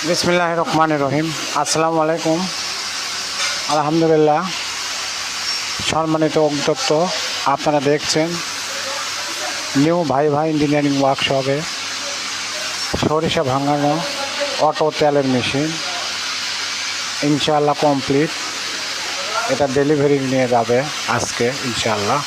বিসমিল্লাহির রহমানির রহিম। আসসালামু আলাইকুম। আলহামদুলিল্লাহ, সম্মানিত উদ্যোক্ত, আপনারা দেখছেন নিউ ভাই ভাই ইঞ্জিনিয়ারিং ওয়ার্কশপে সরিষা ভাঙানো অটো তেলের মেশিন ইনশাআল্লাহ কমপ্লিট। এটা ডেলিভারি নিয়ে যাবে আজকে ইনশাআল্লাহ।